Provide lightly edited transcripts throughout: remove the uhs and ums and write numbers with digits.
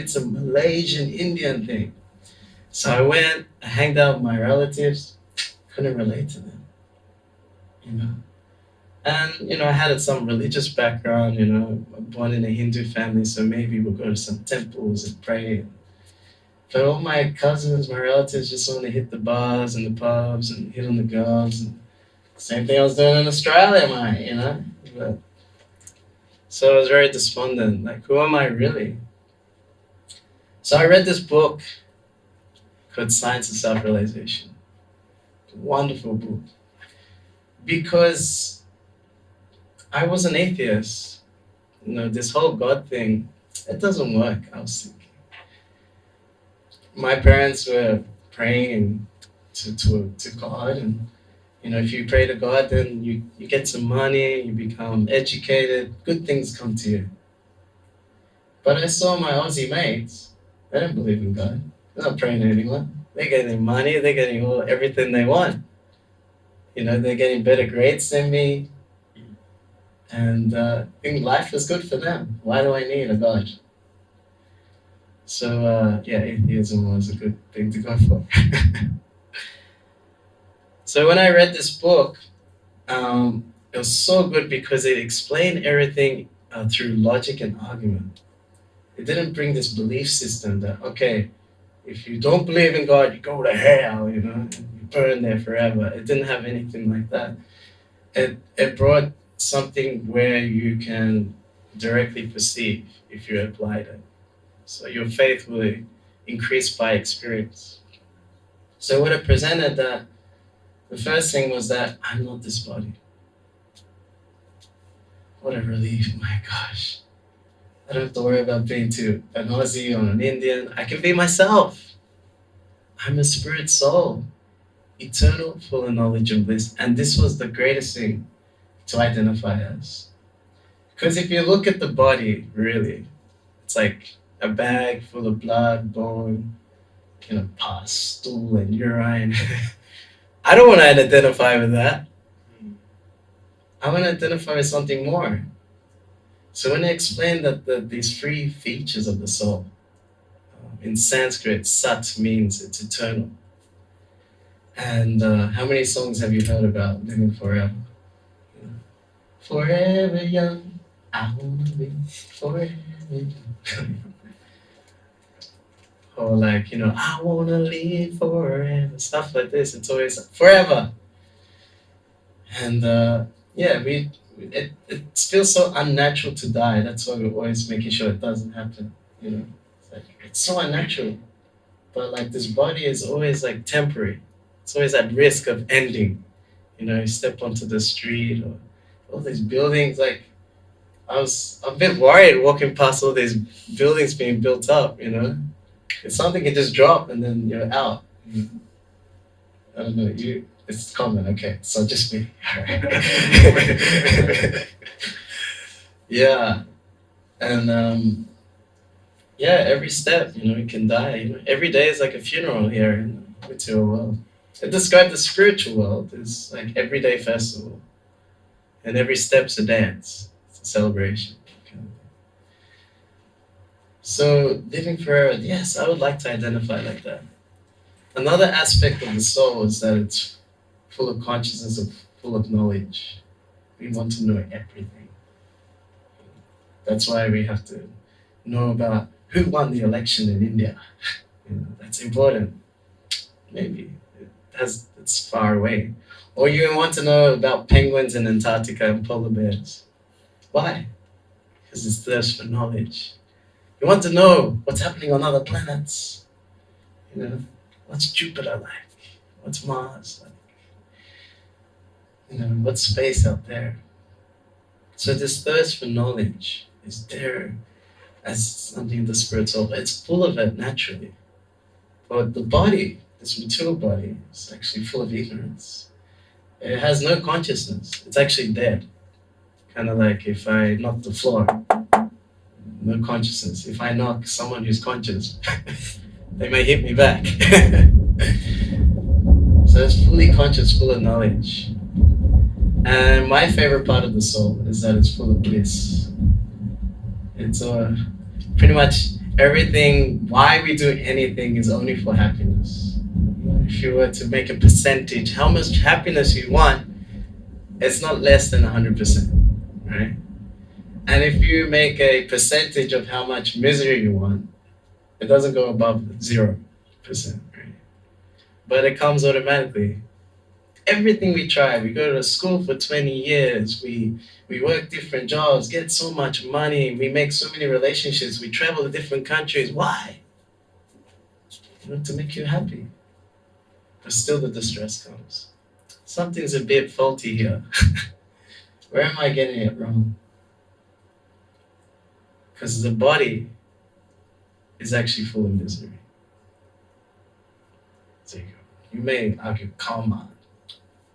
it's a Malaysian Indian thing. So I went, I hanged out with my relatives, couldn't relate to them, you know. And, I had some religious background, born in a Hindu family, so maybe we'll go to some temples and pray. But all my cousins, my relatives just want to hit the bars and the pubs and hit on the girls. And same thing I was doing in Australia, mate. But, so I was very despondent. Like, who am I really? So I read this book called Science of Self-Realization. Wonderful book. Because I was an atheist. This whole God thing, it doesn't work, I was thinking. My parents were praying to God, and if you pray to God, then you get some money, you become educated, good things come to you. But I saw my Aussie mates, they don't believe in God. They're not praying to anyone. They're getting money, they're getting everything they want. They're getting better grades than me. And I think life is good for them. Why do I need a God? So, atheism was a good thing to go for. So when I read this book, it was so good because it explained everything through logic and argument. It didn't bring this belief system that, okay, if you don't believe in God, you go to hell, and you burn there forever. It didn't have anything like that. It brought something where you can directly perceive if you applied it. So your faith will increase by experience. So what it presented, that the first thing was that I'm not this body. What a relief, my gosh. I don't have to worry about being to an Aussie or an Indian. I can be myself. I'm a spirit soul, eternal, full of knowledge and bliss. And this was the greatest thing to identify as. Because if you look at the body, really, it's like a bag full of blood, bone, pus, stool, and urine. I don't want to identify with that. I want to identify with something more. So when I explained that these three features of the soul, in Sanskrit, sat means it's eternal. And how many songs have you heard about living forever? Forever young, I want to be forever young. Or like, I want to live forever, stuff like this. It's always forever. And it feels so unnatural to die. That's why we're always making sure it doesn't happen. It's so unnatural. But like this body is always like temporary. It's always at risk of ending. You step onto the street or all these buildings. Like I was a bit worried walking past all these buildings being built up. It's something can just drop and then you're out. I don't know, it's common, okay, so just me. Yeah, and every step, you can die. Every day is like a funeral here in the material world. It described the spiritual world as like everyday festival, and every step's a dance. It's a celebration. So living forever, yes, I would like to identify like that. Another aspect of the soul is that it's full of consciousness, full of knowledge. We want to know everything. That's why we have to know about who won the election in India. That's important. Maybe it's far away. Or you want to know about penguins in Antarctica and polar bears. Why? Because it's thirst for knowledge. You want to know what's happening on other planets. What's Jupiter like? What's Mars like? What's space out there? So this thirst for knowledge is there as something in the spiritual. It's full of it naturally. But the body, this material body, is actually full of ignorance. It has no consciousness. It's actually dead. Kind of like if I knock the floor, no consciousness. If I knock someone who's conscious, they may hit me back. So it's fully conscious, full of knowledge. And my favorite part of the soul is that it's full of bliss. It's pretty much Everything, why we do anything is only for happiness. If you were to make a percentage, how much happiness you want, it's not less than 100%, right? And if you make a percentage of how much misery you want, it doesn't go above 0%, right? But it comes automatically. Everything we try, we go to school for 20 years, we work different jobs, get so much money, we make so many relationships, we travel to different countries. Why? To make you happy. But still the distress comes. Something's a bit faulty here. Where am I getting it wrong? Because the body is actually full of misery. So you may argue, come on.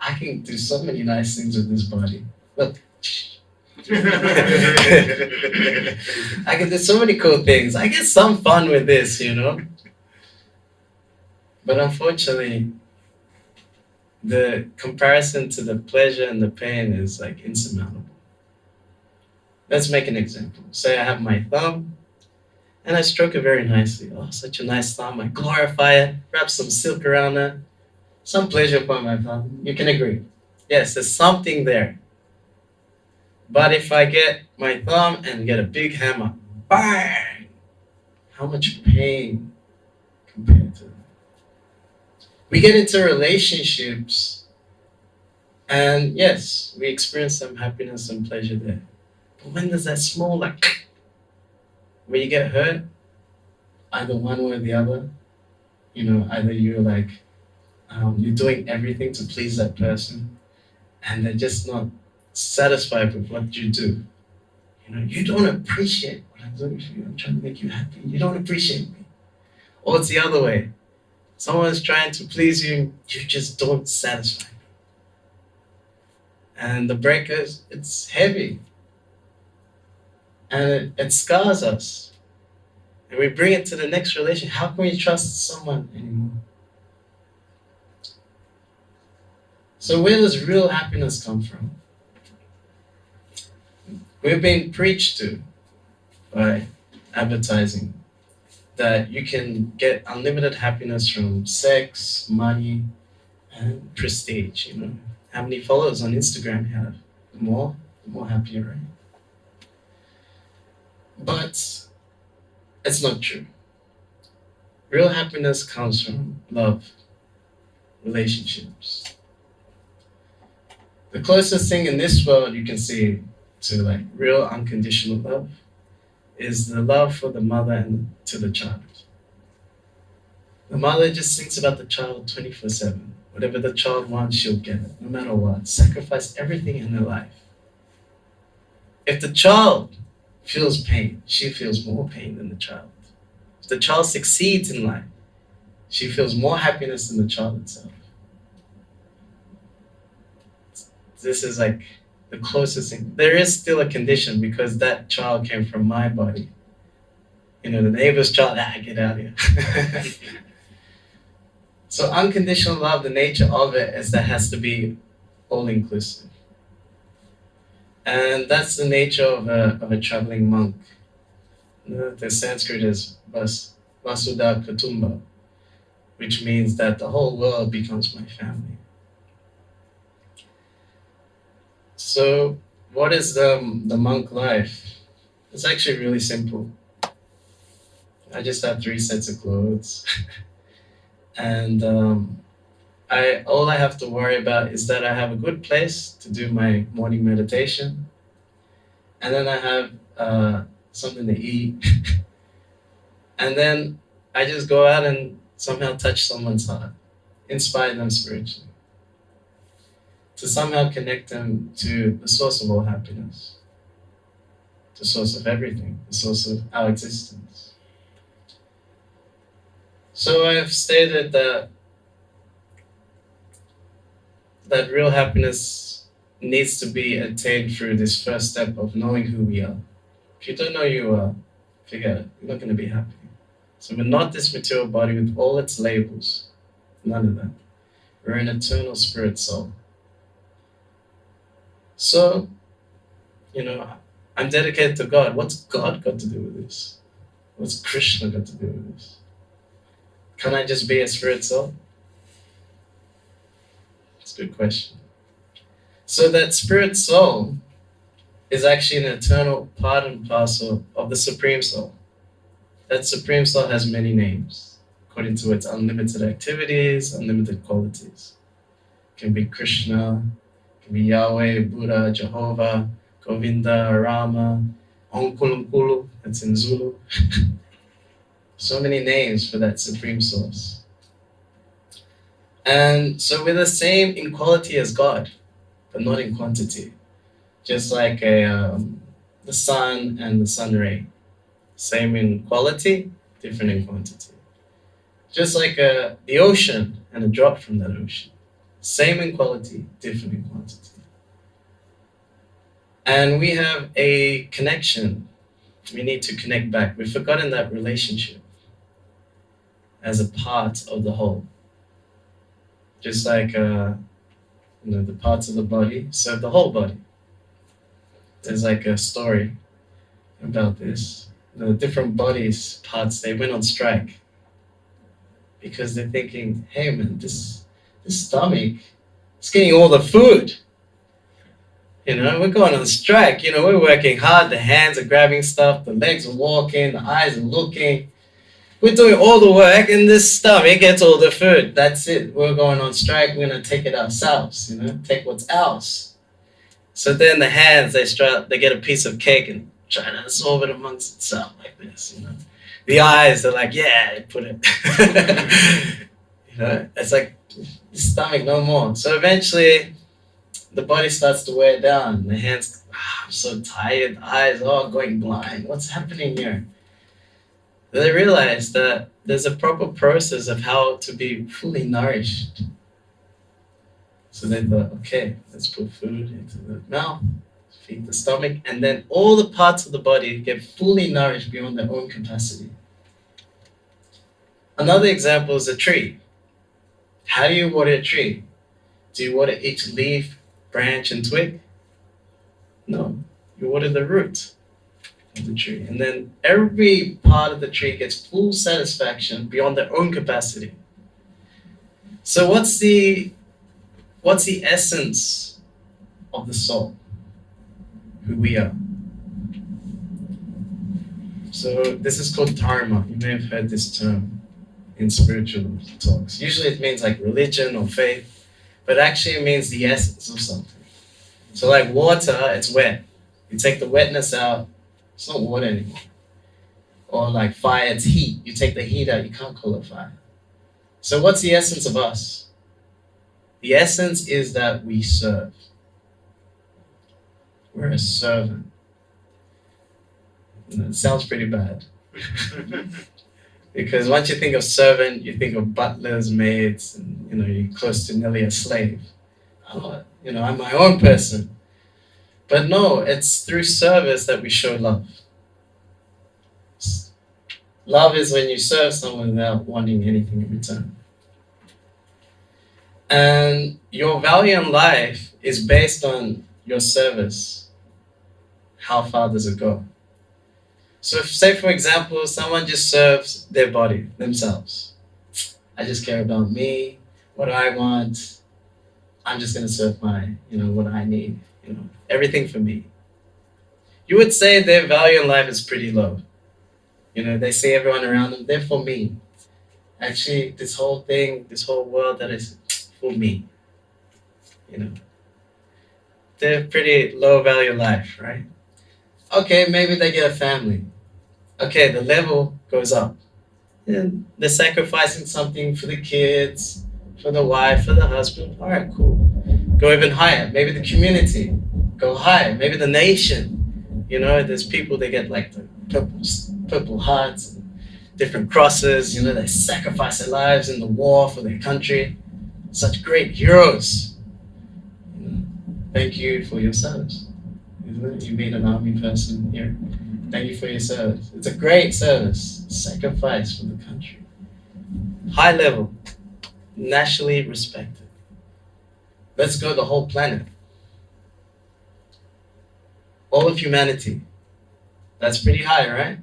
I can do so many nice things with this body. Look. I can do so many cool things. I get some fun with this, But unfortunately, the comparison to the pleasure and the pain is like insurmountable. Let's make an example. Say I have my thumb and I stroke it very nicely. Oh, such a nice thumb. I glorify it, wrap some silk around it. Some pleasure upon my thumb. You can agree. Yes, there's something there. But if I get my thumb and get a big hammer, bang! How much pain compared to that? We get into relationships, and yes, we experience some happiness and pleasure there. But when there's that small, like, where you get hurt, either one way or the other, either you're like, you're doing everything to please that person, and they're just not satisfied with what you do. You don't appreciate what I'm doing for you. I'm trying to make you happy. You don't appreciate me. Or it's the other way. Someone's trying to please you, you just don't satisfy. And the breakers, it's heavy. And it scars us. And we bring it to the next relation. How can we trust someone anymore? So where does real happiness come from? We've been preached to by advertising that you can get unlimited happiness from sex, money, and prestige. How many followers on Instagram you have? The more happier, right? But it's not true. Real happiness comes from love, relationships. The closest thing in this world you can see to like real unconditional love is the love for the mother and to the child. The mother just thinks about the child 24/7. Whatever the child wants, she'll get it, no matter what. Sacrifice everything in her life. If the child feels pain, she feels more pain than the child. If the child succeeds in life, she feels more happiness than the child itself. This is like the closest thing. There is still a condition because that child came from my body. The neighbor's child, get out of here. So unconditional love, the nature of it is that it has to be all-inclusive. And that's the nature of a traveling monk. The Sanskrit is Vasudha Kutumba, which means that the whole world becomes my family. So what is the monk life? It's actually really simple. I just have 3 sets of clothes. And all I have to worry about is that I have a good place to do my morning meditation. And then I have something to eat. And then I just go out and somehow touch someone's heart, inspire them spiritually, to somehow connect them to the source of all happiness, the source of everything, the source of our existence. So I have stated that real happiness needs to be attained through this first step of knowing who we are. If you don't know who you are, forget it. You're not going to be happy. So we're not this material body with all its labels. None of that. We're an eternal spirit soul. So, I'm dedicated to God. What's God got to do with this? What's Krishna got to do with this? Can I just be a spirit soul? That's a good question. So that spirit soul is actually an eternal part and parcel of the Supreme Soul. That Supreme Soul has many names, according to its unlimited activities, unlimited qualities. It can be Krishna, it can be Yahweh, Buddha, Jehovah, Govinda, Rama, Onkulunkulu, that's in Zulu. So many names for that Supreme Source. And so we're the same in quality as God, but not in quantity. Just like the sun and the sun ray. Same in quality, different in quantity. Just like the ocean and a drop from that ocean. Same in quality, different in quantity. And we have a connection. We need to connect back. We've forgotten that relationship as a part of the whole. Just like the parts of the body serve the whole body. There's like a story about this. The different bodies, parts, they went on strike because they're thinking, hey man, this stomach is getting all the food. We're going on strike. We're working hard. The hands are grabbing stuff. The legs are walking. The eyes are looking. We're doing all the work, and this stomach gets all the food. That's it. We're going on strike. We're going to take it ourselves, take what's ours. So then the hands, they get a piece of cake and try to absorb it amongst itself like this, The eyes, they're like, yeah, put it. It's like the stomach, no more. So eventually, the body starts to wear down. The hands, I'm so tired. The eyes, going blind. What's happening here? They realize that there's a proper process of how to be fully nourished. So they thought, okay, let's put food into the mouth, feed the stomach, and then all the parts of the body get fully nourished beyond their own capacity. Another example is a tree. How do you water a tree? Do you water each leaf, branch, and twig? No, you water the root of the tree. And then every part of the tree gets full satisfaction beyond their own capacity. So what's the essence of the soul? Who we are. So this is called dharma. You may have heard this term in spiritual talks. Usually it means like religion or faith, but actually it means the essence of something. So like water, it's wet. You take the wetness out, it's not water anymore. Or like fire, it's heat. You take the heat out, you can't call it fire. So what's the essence of us? The essence is that we serve. We're a servant. And it sounds pretty bad. Because once you think of servant, you think of butlers, maids, and you're close to nearly a slave. I'm my own person. But no, it's through service that we show love. Love is when you serve someone without wanting anything in return. And your value in life is based on your service. How far does it go? So say, for example, someone just serves their body, themselves. I just care about me, what I want. I'm just going to serve my, what I need, everything for me. You would say their value in life is pretty low. They see everyone around them, they're for me. Actually, this whole thing, this whole world, that is for me. They're pretty low value life, right? Okay, maybe they get a family. Okay, the level goes up. And they're sacrificing something for the kids, for the wife, for the husband. All right, cool. Go even higher. Maybe the community. Go higher. Maybe the nation. There's people, they get like the purple hearts, and different crosses. They sacrifice their lives in the war for their country. Such great heroes. Thank you for your service. You meet an army person here. Thank you for your service. It's a great service. Sacrifice for the country. High level. Nationally respected. Let's go the whole planet. All of humanity. That's pretty high, right?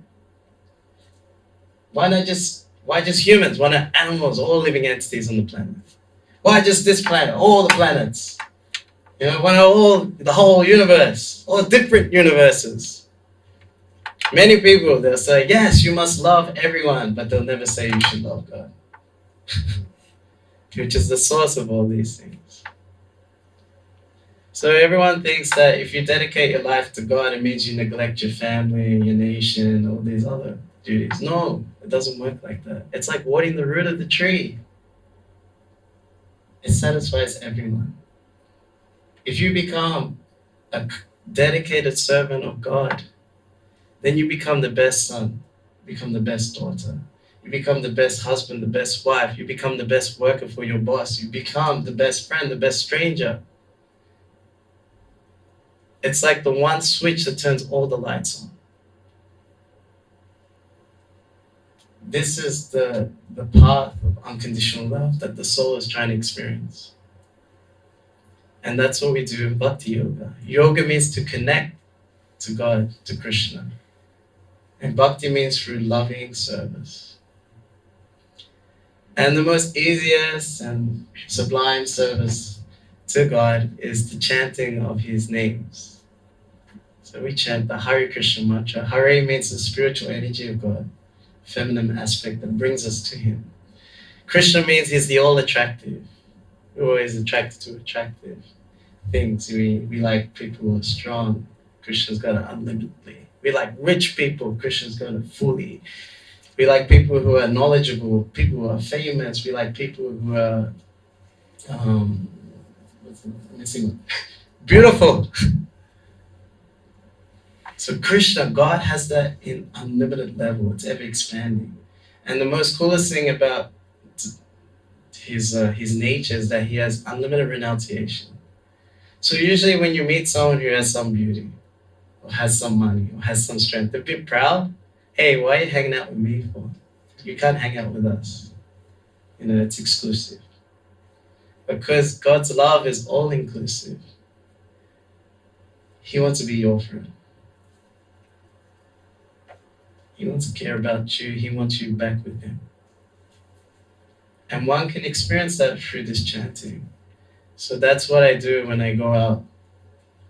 Why just humans? Why not animals, all living entities on the planet? Why just this planet, all the planets? Why not the whole universe, all different universes? Many people, they'll say, yes, you must love everyone, but they'll never say you should love God, which is the source of all these things. So everyone thinks that if you dedicate your life to God, it means you neglect your family, your nation, all these other duties. No, it doesn't work like that. It's like watering the root of the tree. It satisfies everyone. If you become a dedicated servant of God, then you become the best son, become the best daughter. You become the best husband, the best wife. You become the best worker for your boss. You become the best friend, the best stranger. It's like the one switch that turns all the lights on. This is the path of unconditional love that the soul is trying to experience. And that's what we do in Bhakti Yoga. Yoga means to connect to God, to Krishna. And Bhakti means through loving service. And the most easiest and sublime service to God is the chanting of His names. So we chant the Hare Krishna mantra. Hare means the spiritual energy of God, feminine aspect that brings us to Him. Krishna means He's the all-attractive. We're always attracted to attractive things. We like people who are strong. Krishna's got it unlimitedly. We like rich people. Krishna's got it fully. We like people who are knowledgeable, people who are famous. We like people who are beautiful. So Krishna, God has that in unlimited level. It's ever expanding. And the most coolest thing about his nature is that He has unlimited renunciation. So usually when you meet someone who has some beauty, or has some money, or has some strength, they're a bit proud. Hey, why are you hanging out with me for? You can't hang out with us. It's exclusive. Because God's love is all-inclusive. He wants to be your friend. He wants to care about you. He wants you back with Him. And one can experience that through this chanting. So that's what I do when I go out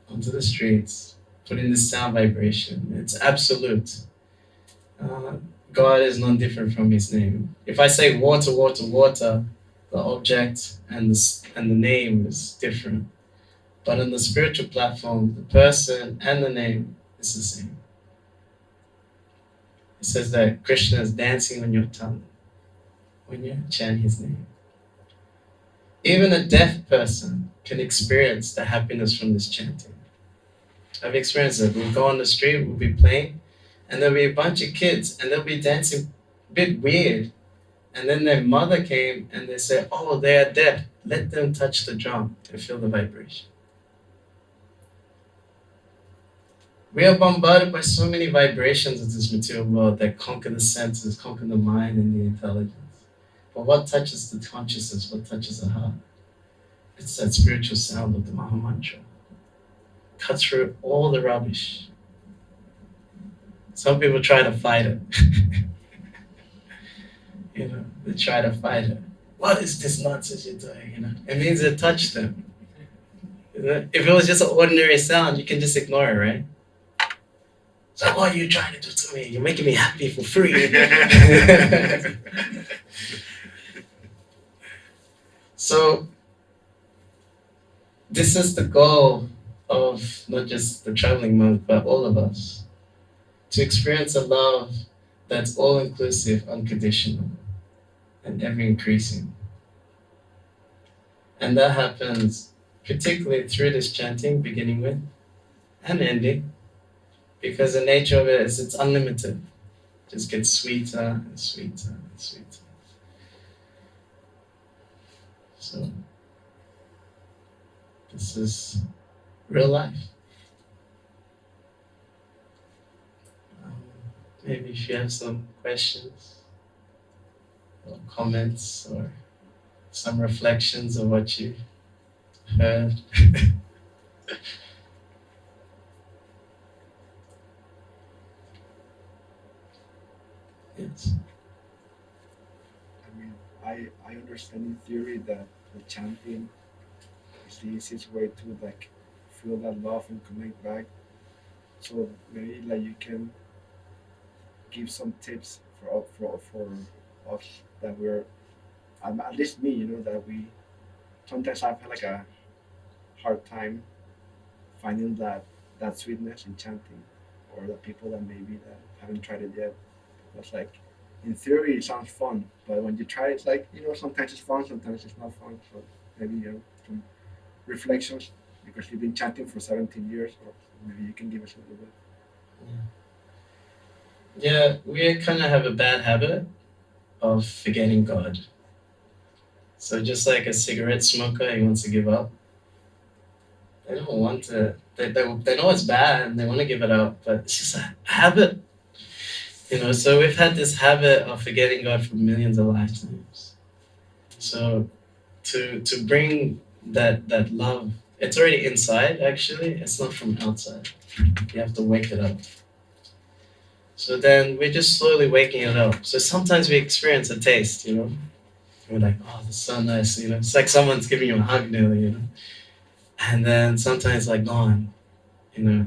onto the streets, put in this sound vibration. It's absolute. God is non different from His name. If I say water, water, water, the object and the name is different. But on the spiritual platform, the person and the name is the same. It says that Krishna is dancing on your tongue when you chant His name. Even a deaf person can experience the happiness from this chanting. I've experienced it. We'll go on the street, we'll be playing, and there'll be a bunch of kids, and they'll be dancing a bit weird. And then their mother came, and they said, oh, they are deaf. Let them touch the drum to feel the vibration. We are bombarded by so many vibrations of this material world that conquer the senses, conquer the mind and the intelligence. But what touches the consciousness? What touches the heart? It's that spiritual sound of the Maha Mantra. Cuts through all the rubbish. Some people try to fight it. They try to fight it. What is this nonsense you're doing? It means it touched them. If it was just an ordinary sound, you can just ignore it, right? So what are you trying to do to me? You're making me happy for free. So this is the goal of not just the traveling monk, but all of us. To experience a love that's all-inclusive, unconditional, and ever-increasing. And that happens particularly through this chanting, beginning with and ending. Because the nature of it is it's unlimited. It just gets sweeter and sweeter and sweeter. So, this is real life. Maybe if you have some questions or comments or some reflections of what you heard. Yes. I understand in theory that the chanting is the easiest way to like feel that love and connect back. So maybe like you can give some tips for us that we're at least me, that we sometimes I've had like a hard time finding that sweetness in chanting, or the people that maybe that haven't tried it yet. It's like in theory it sounds fun, but when you try it, it's like sometimes it's fun, sometimes it's not fun. So maybe some reflections because you've been chanting for 17 years, or maybe you can give us a little bit. Yeah, we kind of have a bad habit of forgetting God. So just like a cigarette smoker, he wants to give up. They don't want to. They know it's bad and they want to give it up, but it's just a habit. So we've had this habit of forgetting God for millions of lifetimes. So to bring that love, it's already inside. Actually, it's not from outside. You have to wake it up. So then we're just slowly waking it up. So sometimes we experience a taste. We're like, oh, this is so nice. It's like someone's giving you a hug nearly. And then sometimes like gone.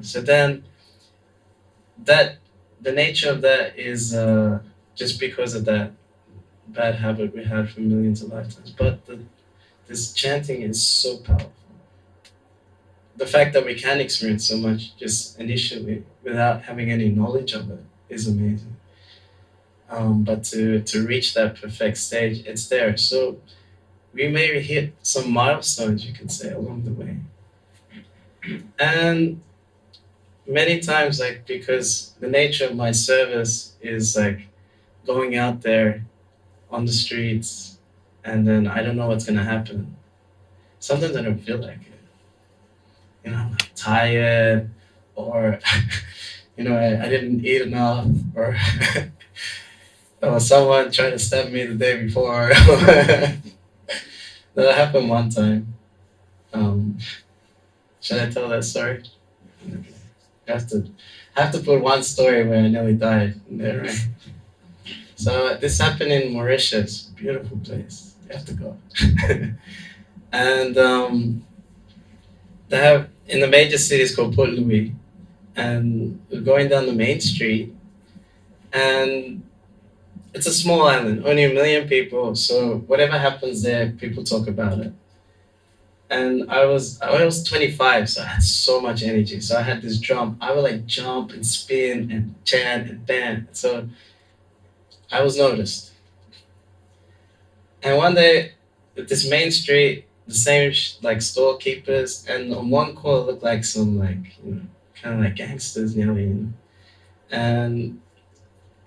So then that the nature of that is just because of that bad habit we had for millions of lifetimes. But this chanting is so powerful. The fact that we can experience so much just initially without having any knowledge of it is amazing. But to reach that perfect stage, it's there. So we may hit some milestones, you can say, along the way. And many times, like, because the nature of my service is like going out there on the streets, and then I don't know what's gonna happen. Sometimes I don't feel like it. I'm like tired, or I didn't eat enough, or someone tried to stab me the day before. That happened one time. Um, should I tell that story? I have to put one story where I nearly died in there, right? So this happened in Mauritius, beautiful place. You have to go. And they have in the major cities called Port Louis, and we're going down the main street, and it's a small island, only 1 million people. So whatever happens there, people talk about it. And I was 25, so I had so much energy. So I had this drum. I would like jump and spin and chant and dance. So I was noticed. And one day, at this main street, the same like storekeepers, and on one corner looked like some like kind of like gangsters nearly. And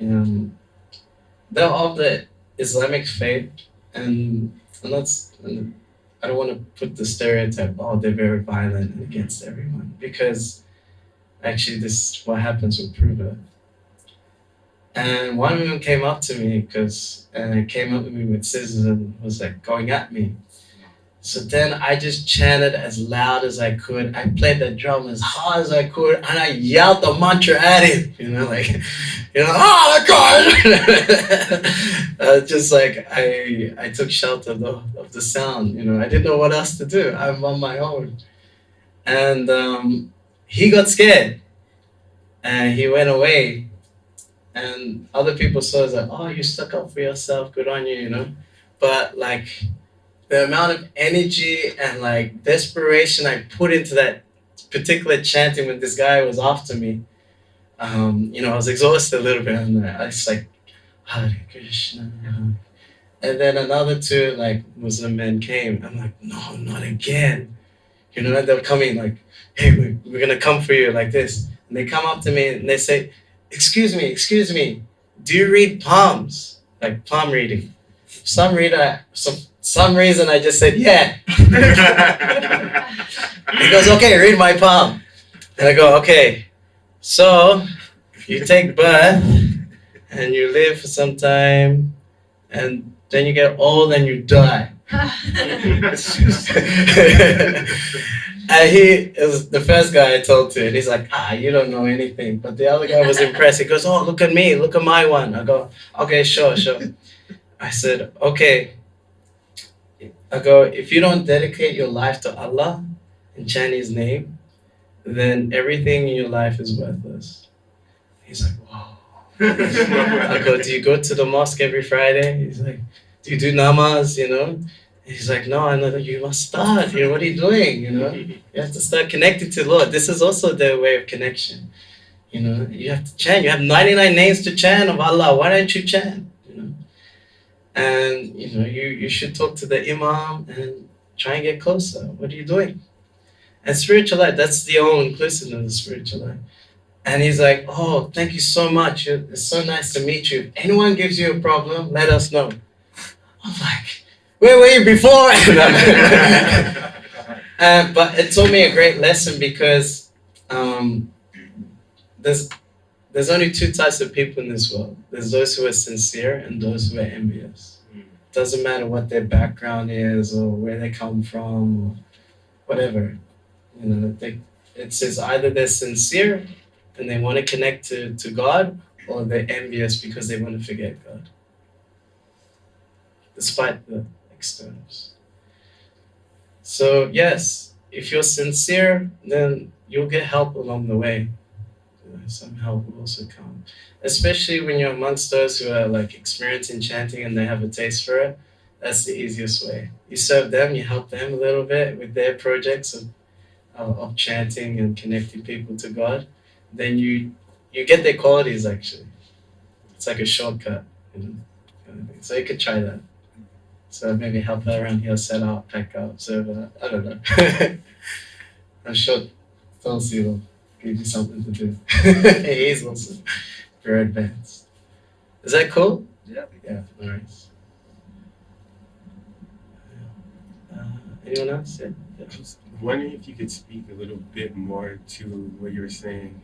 um, they're of the Islamic faith, and I'm not. And I don't want to put the stereotype. Oh, they're very violent and against everyone, because actually, this what happens will prove it. And one of them came up to me and came up to me with scissors and was like going at me. So then I just chanted as loud as I could. I played the drum as hard as I could, and I yelled the mantra at him. Oh God! Just like I took shelter of the sound. I didn't know what else to do. I'm on my own, and he got scared, and he went away. And other people saw it like, oh, you stuck up for yourself. Good on you. But like the amount of energy and like desperation I put into that particular chanting when this guy was after me, I was exhausted a little bit, and I was like, Hare Krishna. And then another two like Muslim men came. I'm like, no, not again. And they're coming like, hey, we're gonna come for you like this. And they come up to me and they say, excuse me, do you read palms? Like palm reading. Some reason I just said, yeah. He goes, okay, read my palm. And I go, okay, so you take birth and you live for some time and then you get old and you die. And he is the first guy I told to, and he's like, you don't know anything. But the other guy was impressed. He goes, oh, look at me, look at my one. I go, okay, sure. I said, okay, I go, if you don't dedicate your life to Allah and chant His name, then everything in your life is worthless. He's like, wow. I go, do you go to the mosque every Friday? He's like, do you do namaz, you know? He's like, no, I know that you must start. You know, what are you doing? You know, you have to start connecting to the Lord. This is also their way of connection. You know, you have to chant. You have 99 names to chant of Allah. Why don't you chant? You know, and you know, you should talk to the imam and try and get closer. What are you doing? And spiritual life, that's the all inclusiveness of spiritual life. And he's like, oh, thank you so much. It's so nice to meet you. If anyone gives you a problem, let us know. I'm like, where were you before? But it taught me a great lesson because um, there's there's only two types of people in this world. There's those who are sincere and those who are envious. Doesn't matter what their background is or where they come from or whatever. You know, it says either they're sincere and they want to connect to God, or they're envious because they want to forget God, despite the externals. So yes, if you're sincere, then you'll get help along the way. You know, some help will also come, especially when you're amongst those who are like experienced in chanting and they have a taste for it. That's the easiest way. You serve them, you help them a little bit with their projects of chanting and connecting people to God. Then you get their qualities actually. It's like a shortcut, you know, kind of thing. So you could try that. So maybe help her around here, set up, pack up, server. I don't know. I'm sure Tulsi will give you something to do. He is also very advanced. Is that cool? Yeah. Yeah, nice. Uh, Anyone else? Yeah. I was wondering if you could speak a little bit more to what you were saying,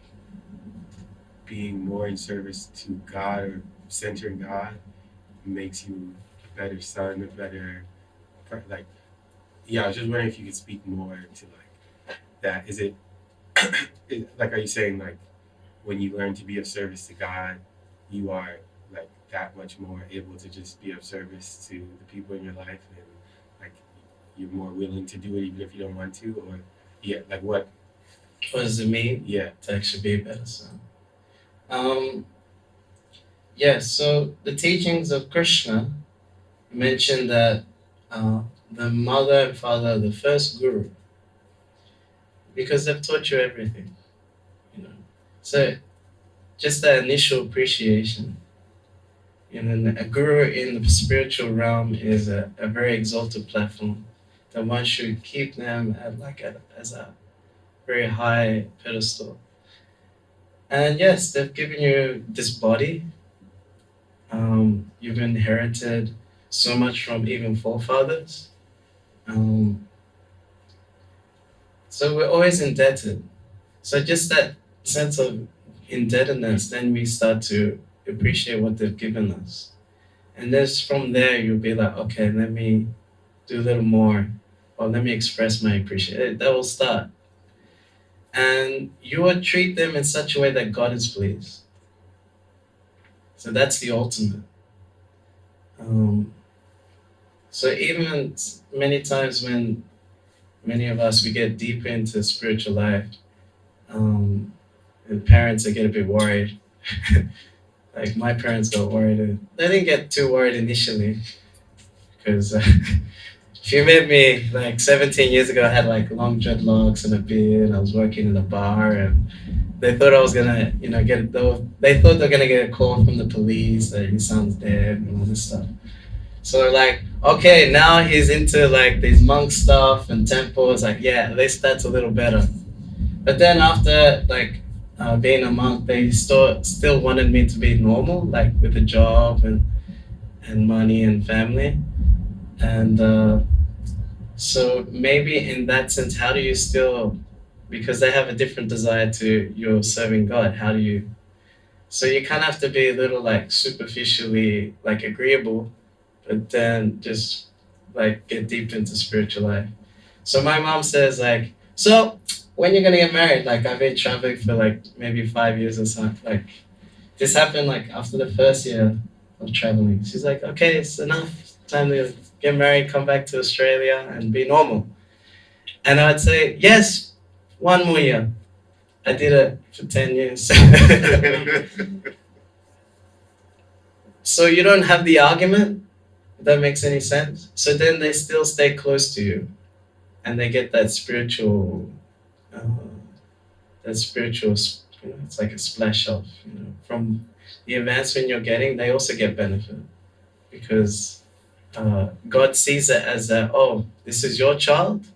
being more in service to God or centering God makes you a better son, a better, like, yeah, I was just wondering if you could speak more to like that. Is it, like, are you saying like when you learn to be of service to God, you are like that much more able to just be of service to the people in your life and like you're more willing to do it even if you don't want to, or yeah, like what? What does it mean Yeah. to actually be a better son? Yeah, so the teachings of Krishna mention that the mother and father are the first guru because they've taught you everything, you know. So just that initial appreciation. And then a guru in the spiritual realm is a very exalted platform that one should keep them at as a very high pedestal. And yes, they've given you this body. You've inherited so much from even forefathers. Um, so we're always indebted. So just that sense of indebtedness, then we start to appreciate what they've given us. And then from there, you'll be like, okay, let me do a little more, or let me express my appreciation. That will start. And you will treat them in such a way that God is pleased. So that's the ultimate. Um, so even many times when many of us we get deeper into spiritual life, and parents they get a bit worried. Like my parents got worried. They didn't get too worried initially because if you met me like 17 years ago, I had like long dreadlocks and a beard. I was working in a bar, and they thought I was gonna, you know, they thought they're gonna get a call from the police that his son's dead and all this stuff. So they're like, okay, now he's into like these monk stuff and temples. Like, yeah, at least that's a little better. But then after like being a monk, they still wanted me to be normal, like with a job and money and family. And so maybe in that sense, how do you still, because they have a different desire to you're serving God, how do you, so you kind of have to be a little like superficially like agreeable, but then just like get deep into spiritual life. So my mom says like, so when you're gonna get married? Like I've been traveling for like maybe 5 years or something. Like this happened like after the first year of traveling. She's like, okay, it's enough. Time to get married, come back to Australia, and be normal. And I'd say, yes, one more year. I did it for 10 years. So you don't have the argument, if that makes any sense. So then they still stay close to you, and they get that spiritual, uh, it's like a splash off, from the advancement you're getting. They also get benefit because God sees it as that, oh, this is your child.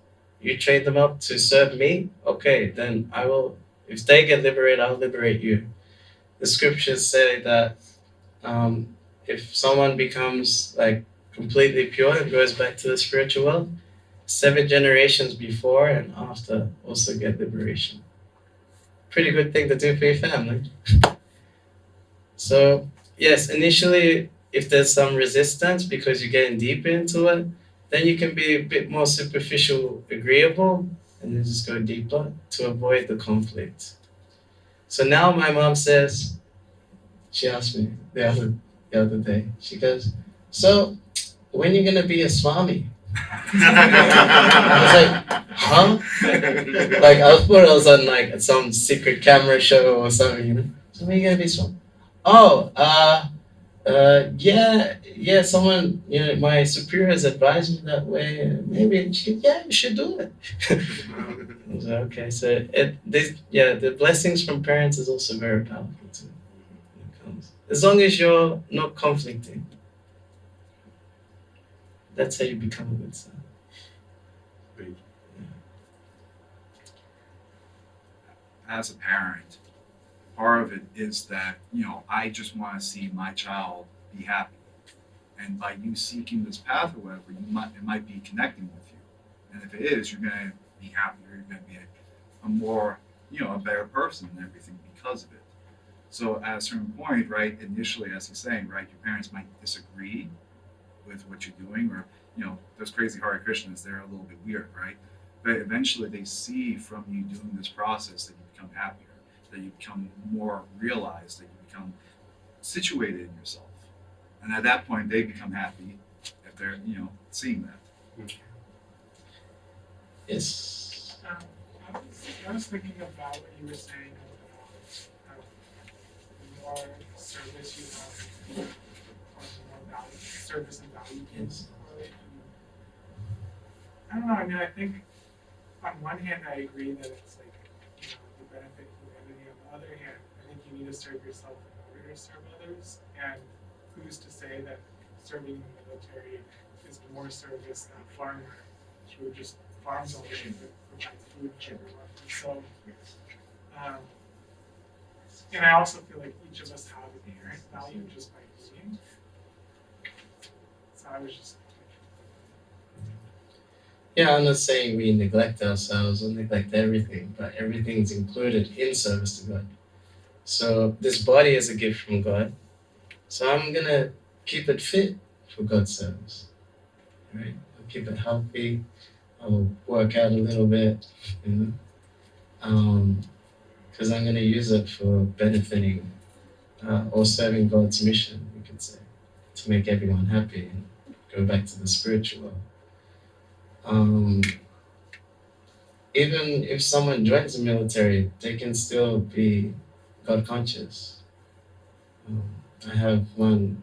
You train them up to serve me. Okay, then I will. If they get liberated, I'll liberate you. The scriptures say that if someone becomes like completely pure and goes back to the spiritual world, 7 generations before and after also get liberation. Pretty good thing to do for your family. So yes, initially, if there's some resistance because you're getting deep into it, then you can be a bit more superficial, agreeable, and then just go deeper to avoid the conflict. So now my mom says, she asked me the other day, she goes, so when you gonna be a swami? I was like, huh? Like I thought I was on like some secret camera show or something. So when you gonna be a swami? Oh, yeah, someone, my superiors advised me that way. Maybe, yeah, you should do it. I was like, okay, so the blessings from parents is also very powerful too. As long as you're not conflicting, that's how you become a good son. As a parent, part of it is that, I just want to see my child be happy. And by you seeking this path or whatever, it might be connecting with you. And if it is, you're going to be happier. You're going to be a more, a better person and everything because of it. So at a certain point, right, initially, as he's saying, right, your parents might disagree with what you're doing, or, those crazy Hare Krishnas, they're a little bit weird, right? But eventually they see from you doing this process that you become happier, that you become more realized, that you become situated in yourself. And at that point, they become happy if they're, seeing that. Yes. I was thinking about what you were saying about the more service you have, or the more value, service and value can correlate. I don't know. I mean, I think on one hand, I agree that it's like, you benefit humanity. On the other hand, I think you need to serve yourself in order to serve others. And who's to say that serving in the military is more service than a farmer who just farms all day to provide food for everyone? And so, and I also feel like each of us have inherent value just by being. So I was just. Yeah, I'm not saying we neglect ourselves or neglect everything, but everything's included in service to God. So this body is a gift from God. So I'm gonna keep it fit for God's service. Right? I'll keep it healthy. I'll work out a little bit, because I'm gonna use it for benefiting or serving God's mission, we could say, to make everyone happy and go back to the spiritual world. Even if someone joins the military, they can still be God conscious. I have one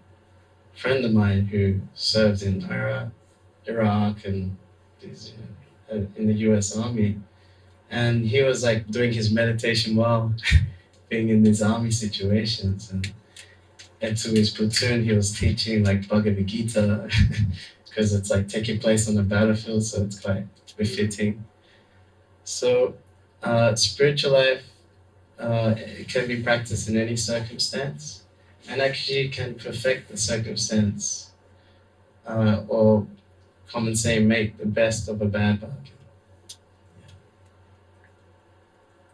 friend of mine who served in Iraq and in the U.S. Army, and he was like doing his meditation while being in these army situations, and to his platoon he was teaching like Bhagavad Gita because it's like taking place on the battlefield, so it's quite befitting. So spiritual life, it can be practiced in any circumstance, and actually can perfect the circumstance, or common saying, make the best of a bad bargain.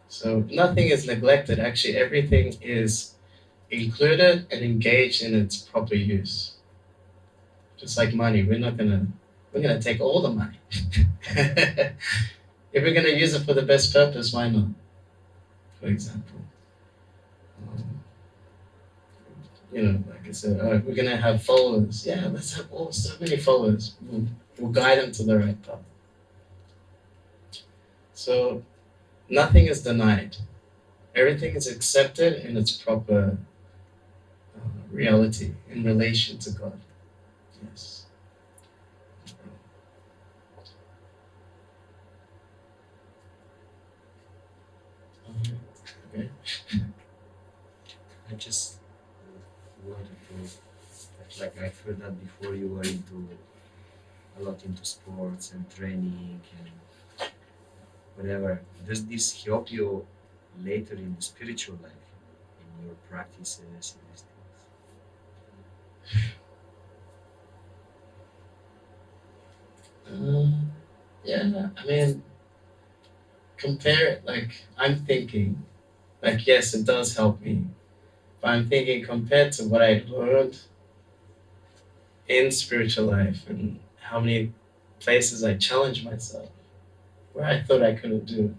So nothing is neglected. Actually, everything is included and engaged in its proper use. Just like money, we're gonna take all the money. If we're gonna use it for the best purpose, why not? For example, like I said, oh, we're gonna have followers. Yeah, let's have so many followers. We'll guide them to the right path. So nothing is denied. Everything is accepted in its proper reality in relation to God. Yes. Okay. I just wanted to, like I've heard that before you were into a lot into sports and training and whatever. Does this help you later in the spiritual life, in your practices and these things? Yeah, I mean, compare it. Like I'm thinking, like yes, it does help me, but I'm thinking compared to what I learned in spiritual life and how many places I challenged myself where I thought I couldn't do.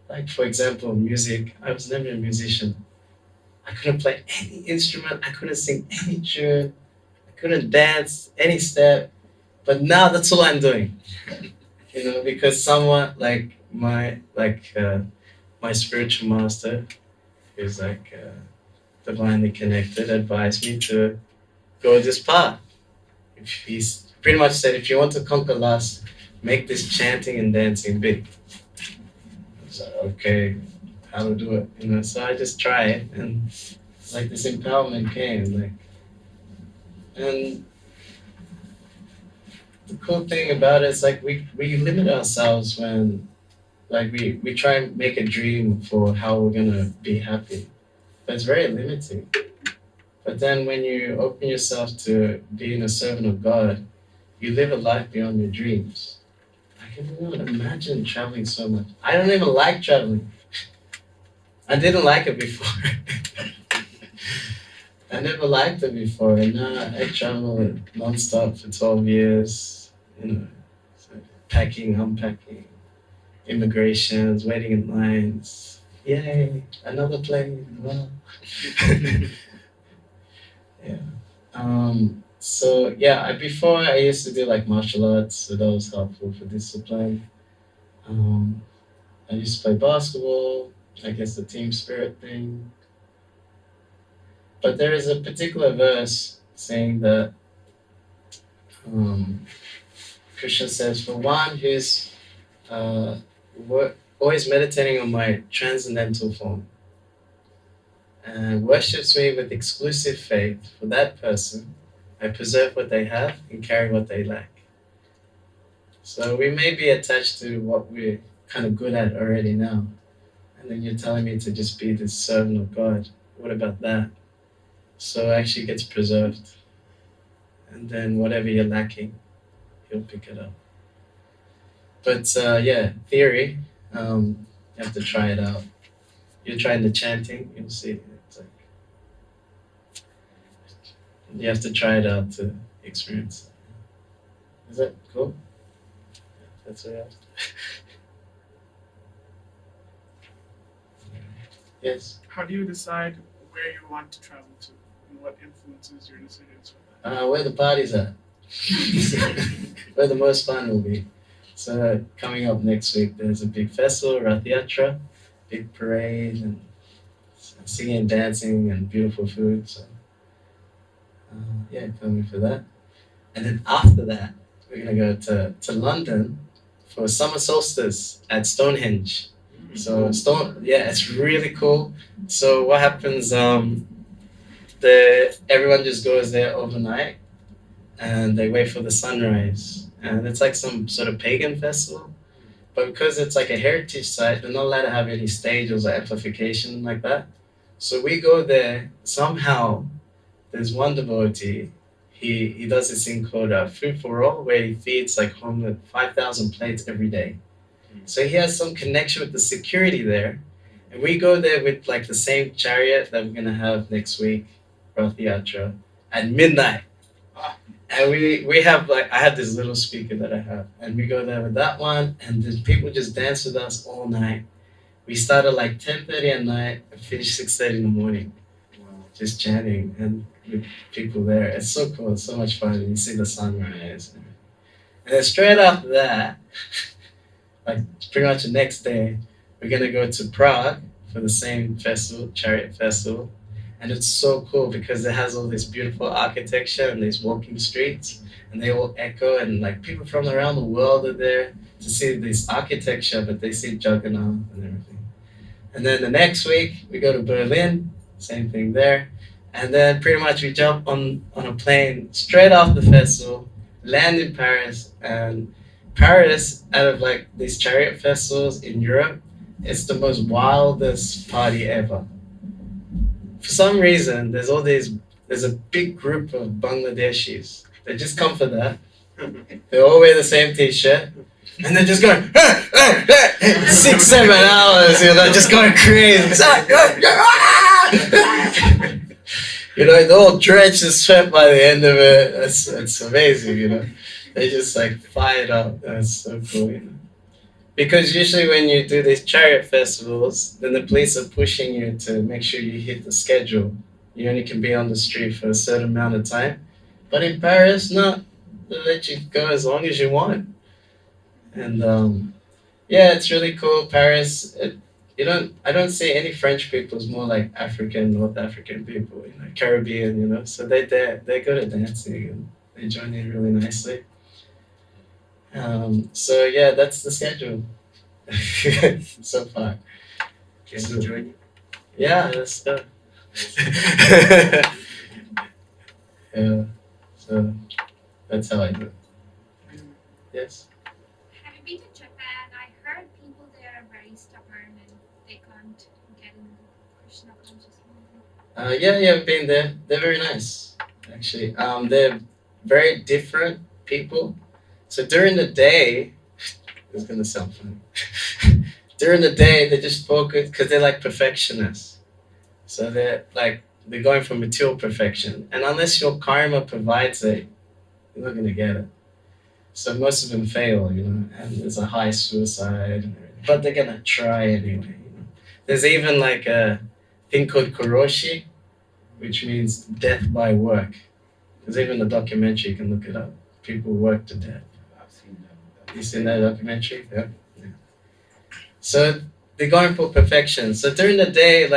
Like for example, music. I was never a musician. I couldn't play any instrument. I couldn't sing any tune. I couldn't dance any step. But now that's all I'm doing. Because someone like my spiritual master, who's divinely connected, advised me to go this path. If he's pretty much said, if you want to conquer lust, make this chanting and dancing big. I was like, okay, how to do it? So I just tried, and like this empowerment came, and the cool thing about it is like we limit ourselves when like we try and make a dream for how we're gonna be happy, but it's very limiting. But then when you open yourself to being a servant of God, you live a life beyond your dreams. I can even imagine traveling so much. I don't even like traveling. I didn't like it before. I never liked it before, and now I travel nonstop for 12 years. So packing, unpacking, immigrations, waiting in lines. Yay, another plane. Wow. Yeah. So yeah, before I used to do like martial arts, so that was helpful for discipline. Um, I used to play basketball, I guess the team spirit thing. But there is a particular verse saying that um, Krishna says, for one who's uh, always meditating on my transcendental form and worships me with exclusive faith, for that person, I preserve what they have and carry what they lack. So we may be attached to what we're kind of good at already now. And then you're telling me to just be the servant of God. What about that? So it actually gets preserved. And then whatever you're lacking, he'll pick it up. But yeah, theory, you have to try it out. You're trying the chanting, you'll see. It's like, you have to try it out to experience it. Is that cool? That's what I have to. Yes. How do you decide where you want to travel to and what influences your decisions with Where the party's at. Where the most fun will be. So coming up next week, there's a big festival, Rath Yatra, big parade, and singing, dancing, and beautiful food. So yeah, coming for that. And then after that, we're gonna go to London for summer solstice at Stonehenge. So yeah, it's really cool. So what happens? Everyone just goes there overnight, and they wait for the sunrise. And it's like some sort of pagan festival. But because it's like a heritage site, they're not allowed to have any stages or amplification like that. So we go there. Somehow, there's one devotee. He does this thing called Food for All, where he feeds like homeless 5,000 plates every day. So he has some connection with the security there. And we go there with like the same chariot that we're gonna have next week, Rath Yatra, at midnight. And we have like I have this little speaker that I have, and we go there with that one, and the people just dance with us all night. We start at like 10:30 at night and finish 6:30 in the morning, just chanting. And with people there. It's so cool. It's so much fun. You see the sunrise. And then straight after that, like pretty much the next day, we're gonna go to Prague for the same festival, Chariot Festival. And it's so cool because it has all this beautiful architecture and these walking streets, and they all echo, and like people from around the world are there to see this architecture, but they see Jagannath and everything. And then the next week we go to Berlin, same thing there. And then pretty much we jump on a plane straight off the festival, land in Paris, and Paris, out of like these chariot festivals in Europe, it's the most wildest party ever. For some reason, there's a big group of Bangladeshis. They just come for that. They all wear the same t-shirt. And they're just going, 6-7 hours, just going crazy. They're all drenched in sweat by the end of it. It's amazing. They just like fire it up. That's so cool. Because usually when you do these chariot festivals, then the police are pushing you to make sure you hit the schedule. You only can be on the street for a certain amount of time. But in Paris, no, they let you go as long as you want. And yeah, it's really cool. Paris, I don't see any French people. It's more like African, North African people, Caribbean, So they're good at dancing and they join in really nicely. So yeah, that's the schedule so far. Can you join you? Yeah, let's go. Yeah, so that's how I do it. Yes. Have you been to Japan? I heard people there are very stubborn and they can't get in Krishna consciousness. Yeah, I've been there. They're very nice, actually. They're very different people. So during the day, it's gonna sound funny. During the day, they just focus because they're like perfectionists. So they're going for material perfection, and unless your karma provides it, you're not gonna get it. So most of them fail, and there's a high suicide, but they're gonna try anyway. There's even like a thing called koroshi, which means death by work. There's even a documentary, you can look it up. People work to death. I've seen that. You seen that documentary? Yeah. So they're going for perfection. So during the day,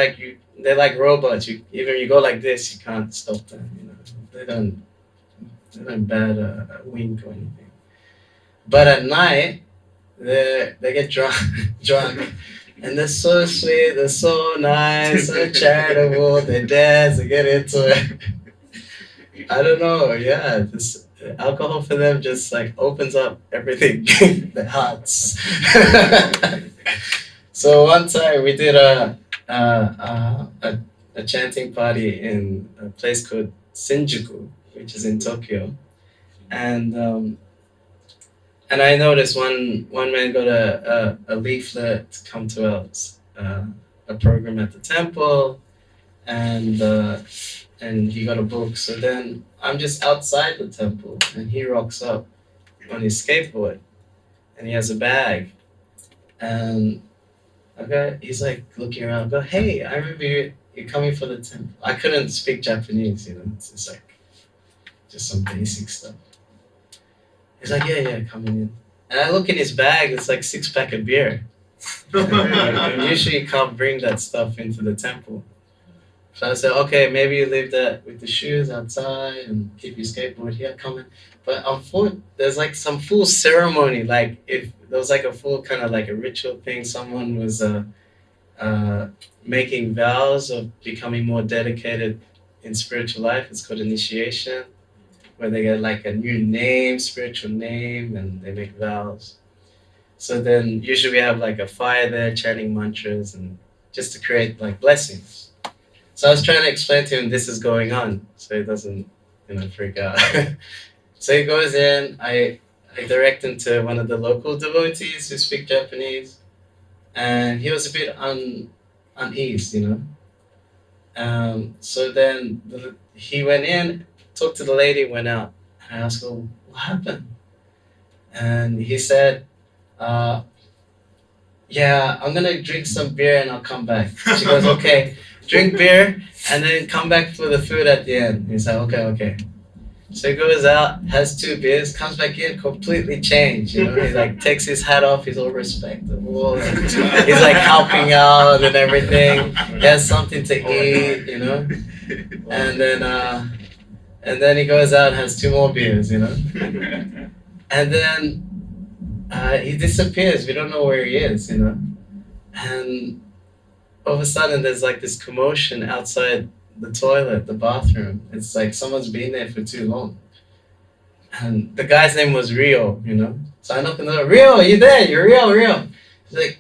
they're like robots. Even you go like this, you can't stop them. They don't bat a wink or anything. But at night, they get drunk, and they're so sweet. They're so nice, so charitable. They dance. They get into it. I don't know. Yeah, this alcohol for them just like opens up everything, their hearts. So one time we did a chanting party in a place called Shinjuku, which is in Tokyo, and I noticed one man got a leaflet to come to a program at the temple, and he got a book. So then I'm just outside the temple, and he rocks up on his skateboard, and he has a bag, and okay, he's like looking around. Go, hey, I remember you're coming for the temple. I couldn't speak Japanese, It's just like just some basic stuff. He's like, yeah, coming in. And I look in his bag. It's like 6-pack of beer. And usually you can't bring that stuff into the temple. So I said, okay, maybe you leave that with the shoes outside and keep your skateboard here coming. But unfortunately, there's like some full ceremony. Like if there was like a full kind of like a ritual thing, someone was making vows of becoming more dedicated in spiritual life. It's called initiation, where they get like a new name, spiritual name, and they make vows. So then usually we have like a fire there, chanting mantras, and just to create like blessings. So I was trying to explain to him this is going on, so he doesn't, freak out. So he goes in. I direct him to one of the local devotees who speak Japanese, and he was a bit uneased, So then he went in, talked to the lady, went out. And I asked her, what happened? And he said, yeah, I'm gonna drink some beer and I'll come back. She goes, okay. drink beer, and then come back for the food at the end. He's like, okay, okay. So he goes out, has 2 beers, comes back in, completely changed. You know, he like takes his hat off, he's all respectable. And he's like helping out and everything. He has something to eat, you know. And then he goes out and has 2 more beers, you know. And then he disappears. We don't know where he is, you know. And all of a sudden, there's like this commotion outside the toilet, the bathroom. It's like someone's been there for too long. And the guy's name was Rio, you know. So I knock on the door. Rio, you there? You're Rio. He's like,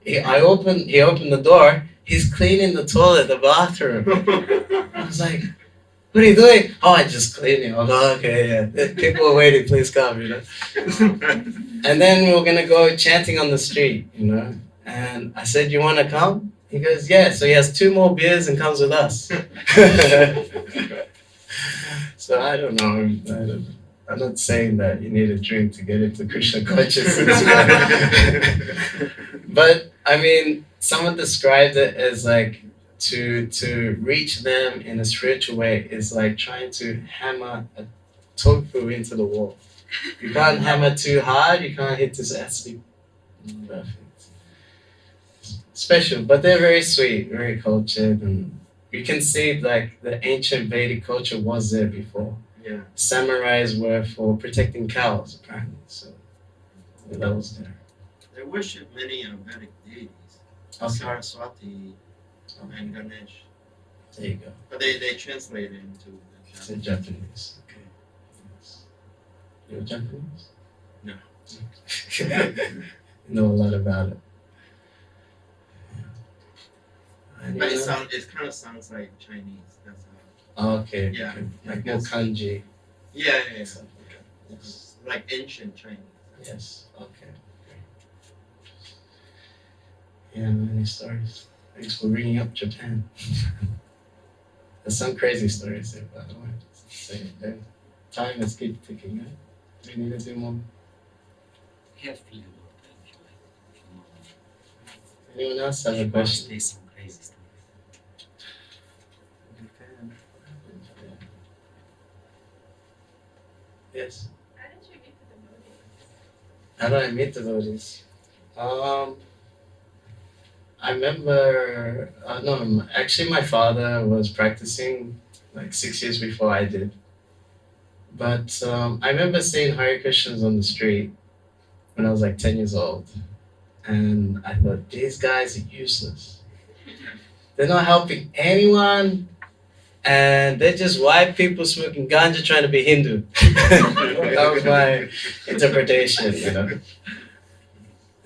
he opened the door. He's cleaning the toilet, the bathroom. I was like, what are you doing? Oh, I just cleaning. I was like, okay, yeah. People are waiting, please come, you know. And then we were gonna go chanting on the street, you know. And I said, you wanna come? He goes, yeah. So he has 2 more beers and comes with us. So I don't know. I'm not saying that you need a drink to get into Krishna consciousness. But I mean, someone described it as like to reach them in a spiritual way is like trying to hammer a tofu into the wall. You can't hammer too hard, you can't hit this acid. Perfect. Special, but they're very sweet, very cultured, and you can see like the ancient Vedic culture was there before. Yeah. Samurais were for protecting cows, apparently. So yeah, that was there. They worship many Vedic deities, Okay. Saraswati and Ganesh, There you go. but they translate it into It's in Japanese. Okay. Yes. You're Japanese? No. You know a lot about it. But it kind of sounds like Chinese. That's how. Okay. Yeah. Okay. Like more kanji. Yeah. Yes. It's like ancient Chinese. Yes. Okay. Yeah, many stories. Thanks for bringing up Japan. There's some crazy stories there, by the way. Time is keep ticking, right? We need to do more. We have few more time if you like. Anyone else have a question? There's some crazy stories. Yes. How did you get to the movies? How do I meet devotees? I remember, no, actually my father was practicing like 6 years before I did. But I remember seeing Hare Krishnas on the street when I was like 10 years old. And I thought, these guys are useless. They're not helping anyone. And they're just white people smoking ganja trying to be Hindu. That was my interpretation, you know.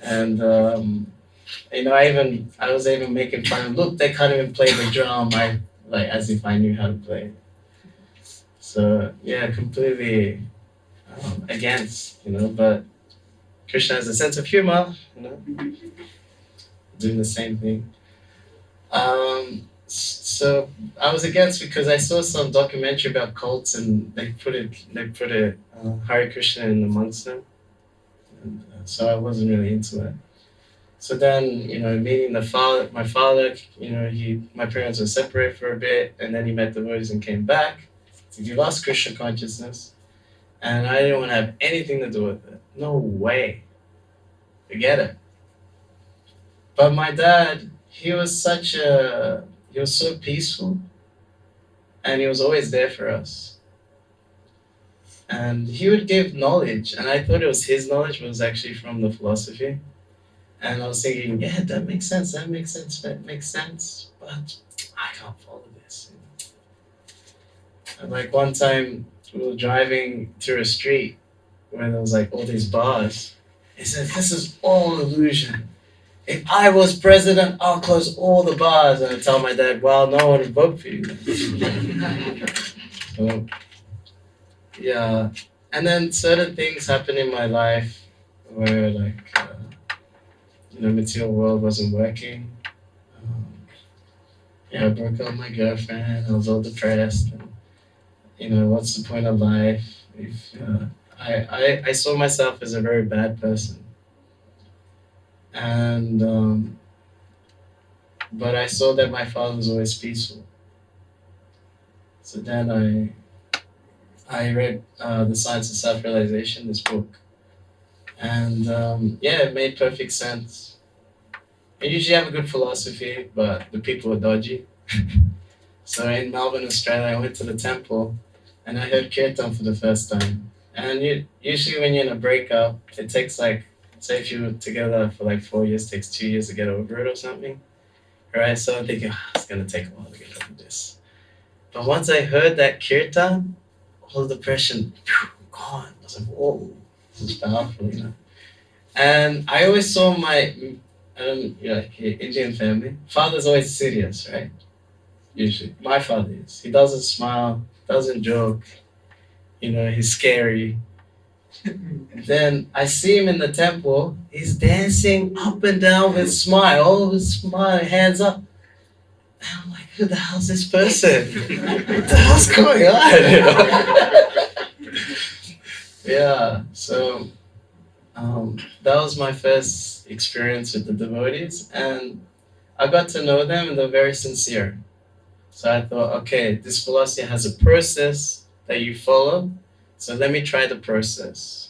And I was even making fun. Look, they can't even play the drum. Like as if I knew how to play. So yeah, completely against, you know. But Krishna has a sense of humor, you know, doing the same thing. So I was against because I saw some documentary about cults and they put Hare Krishna in amongst them, and so I wasn't really into it. So then, you know, meeting my father, you know, my parents were separated for a bit, and then he met the devotees and came back to give us Krishna consciousness, and I didn't want to have anything to do with it. No way. Forget it. But my dad, he was so peaceful, and he was always there for us. And he would give knowledge, and I thought it was his knowledge, but it was actually from the philosophy. And I was thinking, yeah, that makes sense, but I can't follow this. And like one time, we were driving through a street where there was like all these bars. He said, this is all illusion. If I was president, I'll close all the bars. And I tell my dad, well, no one would vote for you. So, yeah. And then certain things happened in my life where like, material world wasn't working. I broke up with my girlfriend. I was all depressed. And, what's the point of life? If I saw myself as a very bad person. And but I saw that my father was always peaceful. So then I read The Science of Self-Realization, this book, and yeah, it made perfect sense. I usually have a good philosophy, but the people are dodgy. So in Melbourne, Australia, I went to the temple, and I heard kirtan for the first time. And usually when you're in a breakup, it takes like, say if you're together for like 4 years, it takes 2 years to get over it or something. Right? So I'm thinking, it's gonna take a while to get over this. But once I heard that kirtan, all the depression, gone. I was like, whoa, this is powerful, you know. And I always saw my, Indian family. Father's always serious, right? Usually, my father is. He doesn't smile, doesn't joke. You know, he's scary. Then I see him in the temple. He's dancing up and down with smile, hands up. And I'm like, who the hell's this person? What the hell's going on? You know? Yeah. So that was my first experience with the devotees, and I got to know them, and they're very sincere. So I thought, okay, this philosophy has a process that you follow, so let me try the process.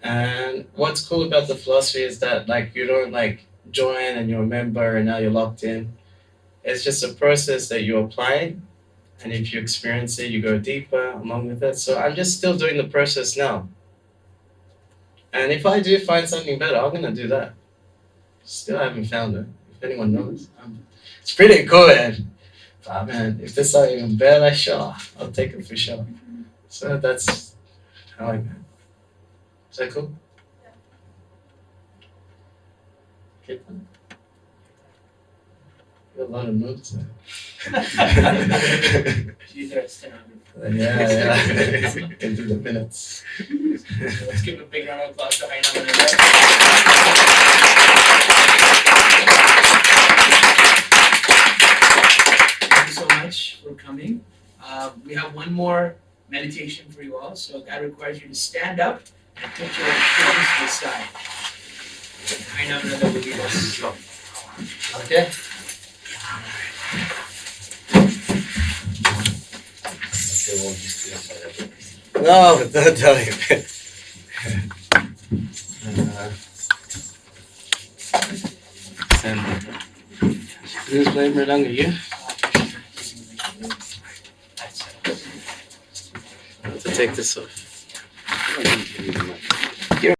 And what's cool about the philosophy is that like you don't like join and you're a member and now you're locked in. It's just a process that you apply, and if you experience it, you go deeper along with it. So I'm just still doing the process now. And if I do find something better, I'm gonna do that. Still haven't found it. If anyone knows, it's pretty cool, man. But man, if there's something even better, sure, I'll take it for sure. So that's how I man. Is that cool? Okay. Got a lot of notes there. Yeah. Can do the minutes. Let's give a big round of applause to Aina. Thank you so much for coming. We have one more meditation for you all. So that requires you to stand up and put your fingers to the side. Aina will lead us. Okay. No, don't tell him. This blame lang you. I have to take this off.